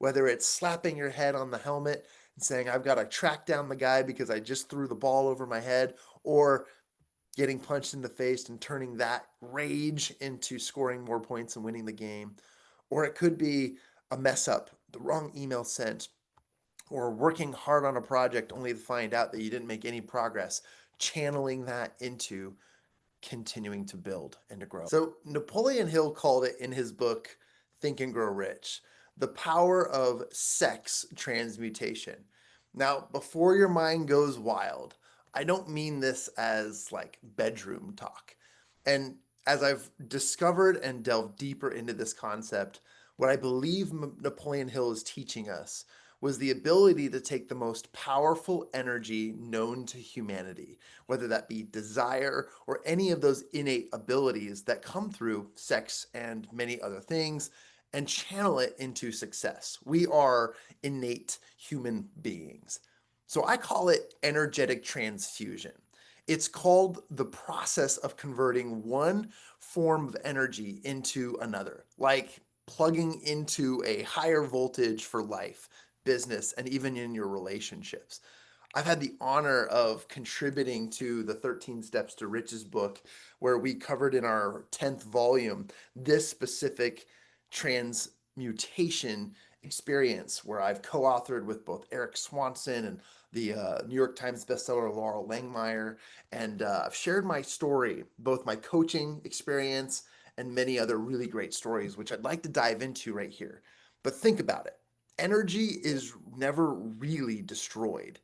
whether it's slapping your head on the helmet and saying, I've got to track down the guy because I just threw the ball over my head, or getting punched in the face and turning that rage into scoring more points and winning the game. Or it could be a mess up, the wrong email sent, or working hard on a project only to find out that you didn't make any progress, channeling that into continuing to build and to grow. So Napoleon Hill called it in his book, Think and Grow Rich, the power of sex transmutation. Now, before your mind goes wild, I don't mean this as like bedroom talk. And as I've discovered and delved deeper into this concept, what I believe Napoleon Hill is teaching us was the ability to take the most powerful energy known to humanity, whether that be desire or any of those innate abilities that come through sex and many other things, and channel it into success. We are innate human beings. So I call it energetic transfusion. It's called the process of converting one form of energy into another, like plugging into a higher voltage for life, business, and even in your relationships. I've had the honor of contributing to the 13 Steps to Riches book, where we covered in our 10th volume this specific transmutation experience, where I've co authored with both Eric Swanson and the New York Times bestseller Laurel Langmeyer. And I've shared my story, both my coaching experience and many other really great stories, which I'd like to dive into right here. But think about it, energy is never really destroyed,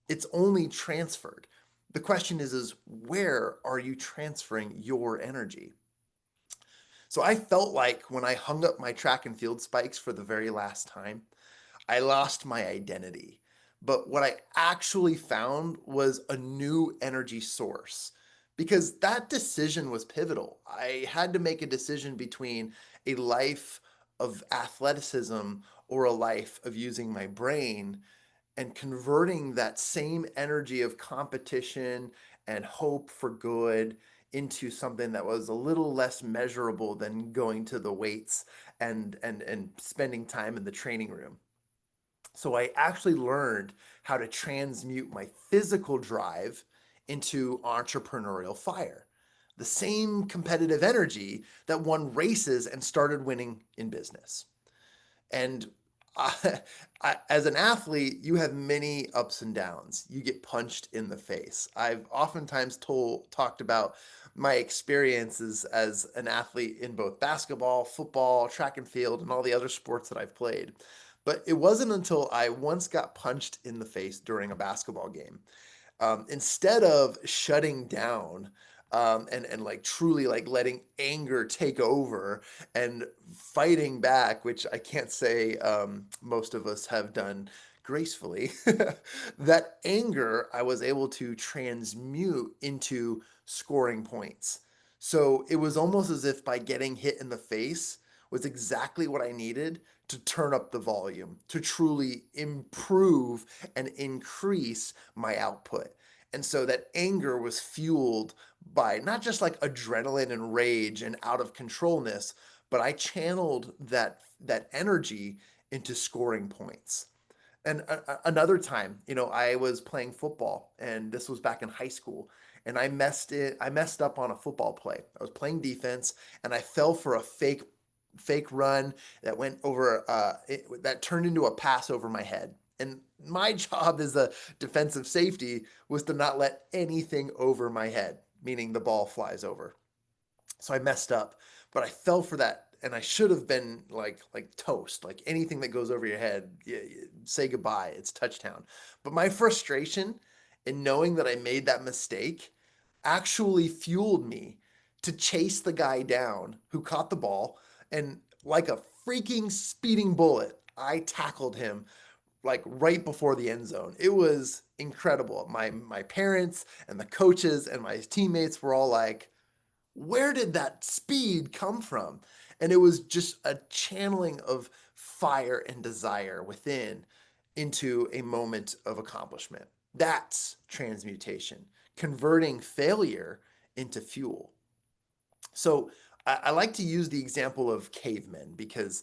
it's only transferred. The question is where are you transferring your energy? So I felt like when I hung up my track and field spikes for the very last time, I lost my identity. But what I actually found was a new energy source, because that decision was pivotal. I had to make a decision between a life of athleticism or a life of using my brain, and converting that same energy of competition and hope for good into something that was a little less measurable than going to the weights and spending time in the training room. So I actually learned how to transmute my physical drive into entrepreneurial fire, the same competitive energy that won races and started winning in business. And I, as an athlete, you have many ups and downs. You get punched in the face. I've oftentimes talked about my experiences as an athlete in both basketball, football, track and field, and all the other sports that I've played. But it wasn't until I once got punched in the face during a basketball game. Instead of shutting down, and like truly like letting anger take over and fighting back, which I can't say most of us have done gracefully, that anger I was able to transmute into scoring points. So it was almost as if by getting hit in the face was exactly what I needed to turn up the volume, to truly improve and increase my output. And so that anger was fueled by not just like adrenaline and rage and out of controlness, but I channeled that energy into scoring points. And another time, I was playing football, and this was back in high school, and I messed up on a football play. I was playing defense, and I fell for a fake run that went over that turned into a pass over my head. And my job as a defensive safety was to not let anything over my head, meaning the ball flies over. So I messed up, but I fell for that, and I should have been like toast, like anything that goes over your head, say goodbye, it's touchdown. But my frustration in knowing that I made that mistake actually fueled me to chase the guy down who caught the ball, and like a freaking speeding bullet, I tackled him like right before the end zone. It was incredible. My parents and the coaches and my teammates were all like, where did that speed come from? And it was just a channeling of fire and desire within into a moment of accomplishment. That's transmutation, converting failure into fuel. So I like to use the example of cavemen, because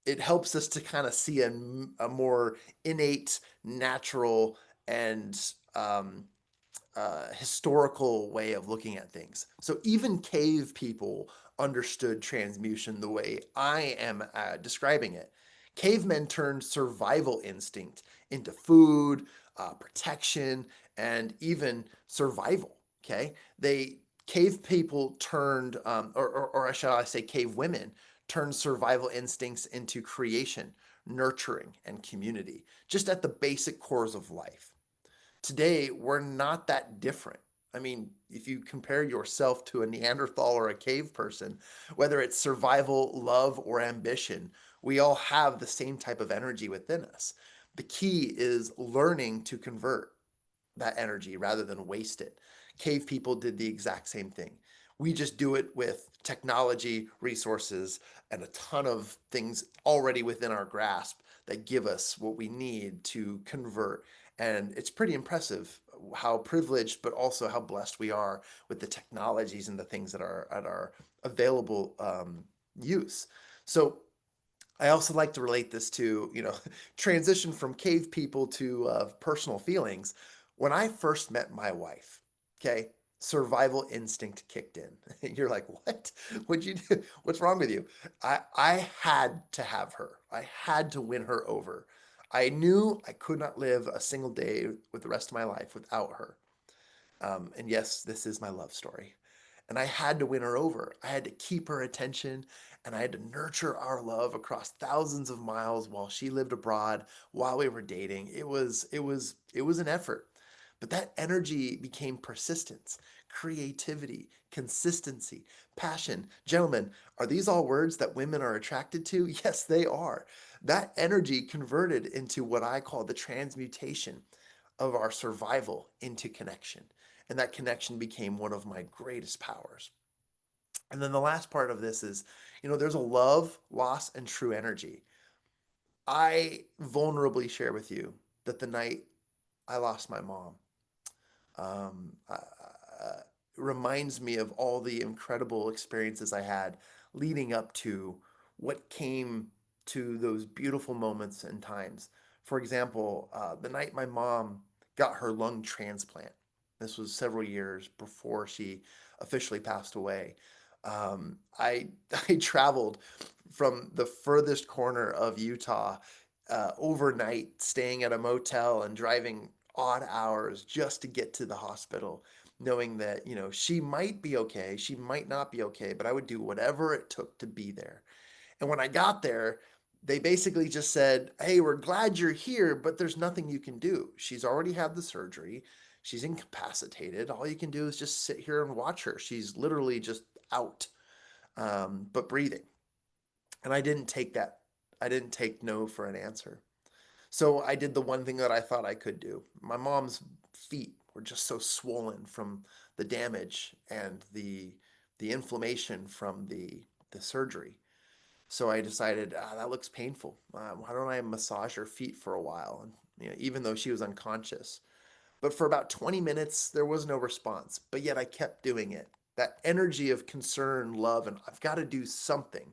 it helps us to kind of see a more innate, natural, and historical way of looking at things. So even cave people understood transmutation the way I am describing it. Cavemen turned survival instinct into food, protection, and even survival. Okay, they cave people turned, or shall I say, cave women turned survival instincts into creation, nurturing, and community, just at the basic cores of life. Today, we're not that different. I mean, if you compare yourself to a Neanderthal or a cave person, whether it's survival, love, or ambition, we all have the same type of energy within us. The key is learning to convert that energy rather than waste it. Cave people did the exact same thing. We just do it with technology, resources, and a ton of things already within our grasp that give us what we need to convert. And it's pretty impressive how privileged, but also how blessed we are with the technologies and the things that are at our available use. So I also like to relate this to, transition from cave people to personal feelings. When I first met my wife, okay, survival instinct kicked in. You're like, what? What'd you do? What's wrong with you? I had to have her. I had to win her over. I knew I could not live a single day with the rest of my life without her. And yes, this is my love story. And I had to win her over. I had to keep her attention and I had to nurture our love across thousands of miles while she lived abroad, while we were dating. It was an effort. But that energy became persistence, creativity, consistency, passion. Gentlemen, are these all words that women are attracted to? Yes, they are. That energy converted into what I call the transmutation of our survival into connection. And that connection became one of my greatest powers. And then the last part of this is, there's a love, loss, and true energy. I vulnerably share with you that the night I lost my mom, reminds me of all the incredible experiences I had leading up to what came to those beautiful moments and times. For example, the night my mom got her lung transplant, this was several years before she officially passed away. I I traveled from the furthest corner of Utah overnight, staying at a motel and driving odd hours just to get to the hospital, knowing that, she might be okay, she might not be okay, but I would do whatever it took to be there. And when I got there, they basically just said, "Hey, we're glad you're here, but there's nothing you can do. She's already had the surgery. She's incapacitated. All you can do is just sit here and watch her. She's literally just out, but breathing." And I didn't take that. I didn't take no for an answer. So I did the one thing that I thought I could do. My mom's feet were just so swollen from the damage and the inflammation from the surgery. So I decided, that looks painful. Why don't I massage her feet for a while? And even though she was unconscious, but for about 20 minutes there was no response. But yet I kept doing it. That energy of concern, love, and I've got to do something.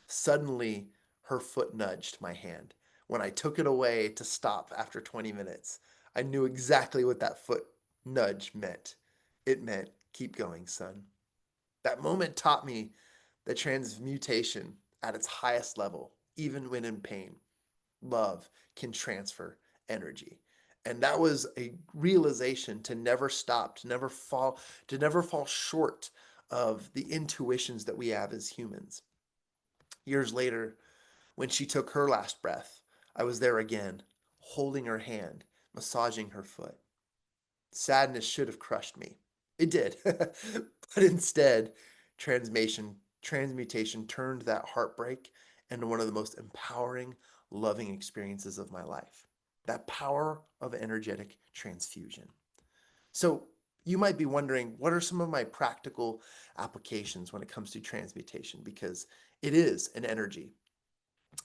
Suddenly, her foot nudged my hand. When I took it away to stop after 20 minutes, I knew exactly what that foot nudge meant. It meant, keep going, son. That moment taught me that transmutation at its highest level, even when in pain, love can transfer energy. And that was a realization to never stop, to never fall short of the intuitions that we have as humans. Years later, when she took her last breath, I was there again, holding her hand, massaging her foot. Sadness should have crushed me. It did. But instead, transmutation turned that heartbreak into one of the most empowering, loving experiences of my life. That power of energetic transfusion. So, you might be wondering, what are some of my practical applications when it comes to transmutation? Because it is an energy.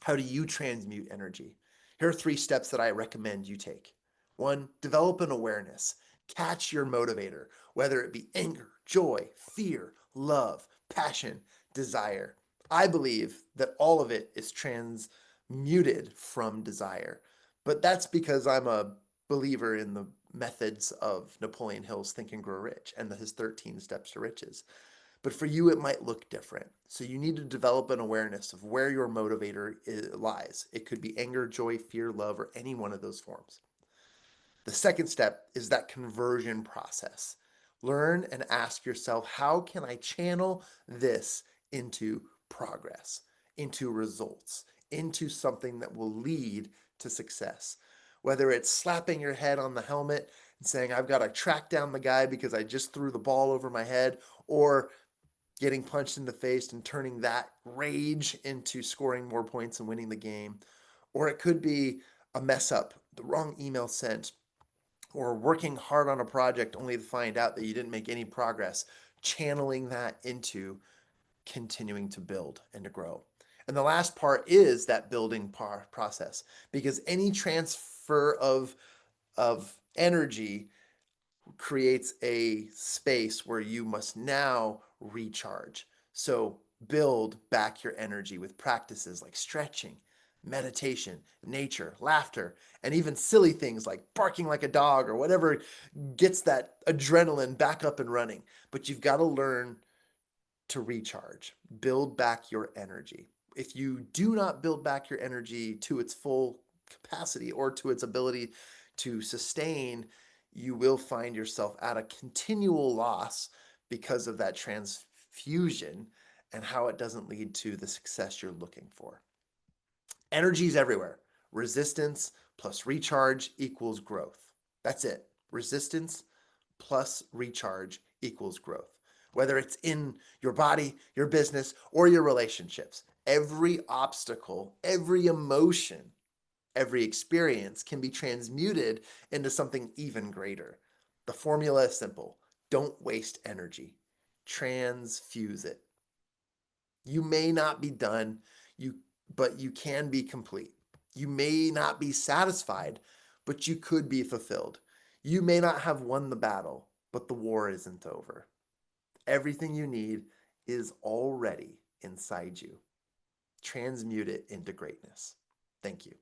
How do you transmute energy? Here are 3 steps that I recommend you take. 1, develop an awareness. Catch your motivator, whether it be anger, joy, fear, love, passion, desire. I believe that all of it is transmuted from desire. But that's because I'm a believer in the methods of Napoleon Hill's Think and Grow Rich and his 13 Steps to Riches. But for you, it might look different. So you need to develop an awareness of where your motivator lies. It could be anger, joy, fear, love, or any one of those forms. The second step is that conversion process. Learn and ask yourself, how can I channel this into progress, into results, into something that will lead to success? Whether it's slapping your head on the helmet and saying, I've got to track down the guy because I just threw the ball over my head, or getting punched in the face and turning that rage into scoring more points and winning the game. Or it could be a mess up, the wrong email sent, or working hard on a project only to find out that you didn't make any progress, channeling that into continuing to build and to grow. And the last part is that building process, because any transfer of energy creates a space where you must now recharge. So build back your energy with practices like stretching, meditation, nature, laughter, and even silly things like barking like a dog or whatever gets that adrenaline back up and running. But you've got to learn to recharge, build back your energy. If you do not build back your energy to its full capacity or to its ability to sustain, you will find yourself at a continual loss because of that transfusion and how it doesn't lead to the success you're looking for. Energy is everywhere. Resistance plus recharge equals growth. That's it. Resistance plus recharge equals growth. Whether it's in your body, your business, or your relationships, every obstacle, every emotion, every experience can be transmuted into something even greater. The formula is simple. Don't waste energy. Transfuse it. You may not be done, but you can be complete. You may not be satisfied, but you could be fulfilled. You may not have won the battle, but the war isn't over. Everything you need is already inside you. Transmute it into greatness. Thank you.